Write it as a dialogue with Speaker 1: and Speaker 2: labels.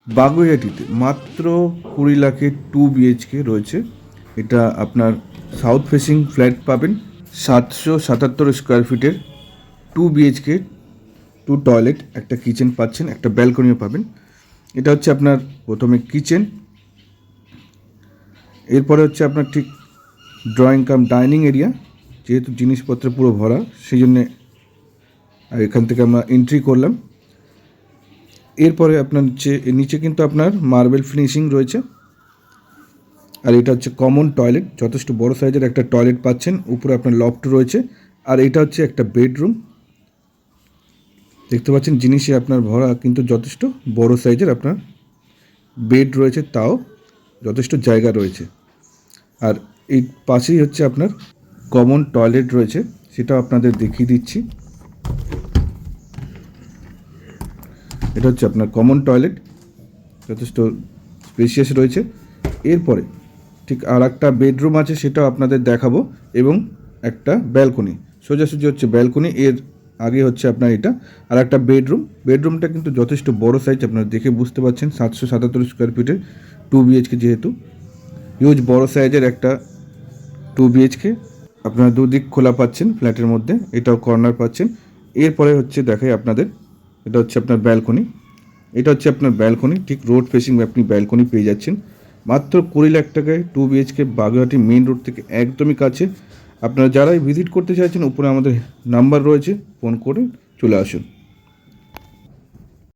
Speaker 1: বাগুইআটিতে মাত্র 20 লাখে 2 BHK রয়েছে। এটা আপনার সাউথ ফেসিং ফ্ল্যাট পাবেন, 777 স্কোয়ার ফিটের 2 BHK, 2 টয়লেট, একটা কিচেন পাচ্ছেন, একটা ব্যালকনিও পাবেন। এটা হচ্ছে আপনার প্রথমে কিচেন, এরপরে হচ্ছে আপনার ঠিক ড্রয়িং কাম ডাইনিং এরিয়া। যেহেতু জিনিসপত্রে পুরো ভরা, সেই জন্যে এখান থেকে আমরা এন্ট্রি করলাম। এরপরে আপনার নিচে কিন্তু আপনার মার্বেল ফিনিশিং রয়েছে। আর এটা হচ্ছে কমন টয়লেট, যথেষ্ট বড় সাইজের একটা টয়লেট পাচ্ছেন। উপরে আপনার লফট রয়েছে। আর এটা হচ্ছে একটা বেডরুম, দেখতে পাচ্ছেন জিনিসে আপনার ভরা, কিন্তু যথেষ্ট বড় সাইজের আপনার বেড রয়েছে, তাও যথেষ্ট জায়গা রয়েছে। আর এই পাশেই হচ্ছে আপনার কমন টয়লেট রয়েছে, সেটাও আপনাদের দেখিয়ে দিচ্ছি। এটা হচ্ছে আপনার কমন টয়লেট, যথেষ্ট স্পেশিয়াস রয়েছে। এরপরে ঠিক আর একটা বেডরুম আছে, সেটাও আপনাদের দেখাবো, এবং একটা ব্যালকনি, সোজাসুজি হচ্ছে ব্যালকনি। এর আগে হচ্ছে আপনার এটা আর একটা বেডরুমটা কিন্তু যথেষ্ট বড় সাইজ, আপনারা দেখে বুঝতে পারছেন। 777 স্কোয়ার ফিটের 2 BHK, যেহেতু হিউজ বড় সাইজের একটা 2 BHK। আপনারা দুদিক খোলা পাচ্ছেন ফ্ল্যাটের মধ্যে, এটাও কর্নার পাচ্ছেন। এরপরে হচ্ছে দেখাই আপনাদের, এটা হচ্ছে আপনার ব্যালকনি। এটা হচ্ছে আপনার ব্যালকনি, ঠিক রোড ফেসিং আপনি ব্যালকনি পেয়ে যাচ্ছেন মাত্র 20 লাখ টাকায়। 2 BHK, বাগুইআটি মেইন রোড থেকে একদমই কাছে। আপনারা যারাই ভিজিট করতে চাইছেন, উপরে আমাদের নাম্বার রয়েছে, ফোন করে চলে আসুন।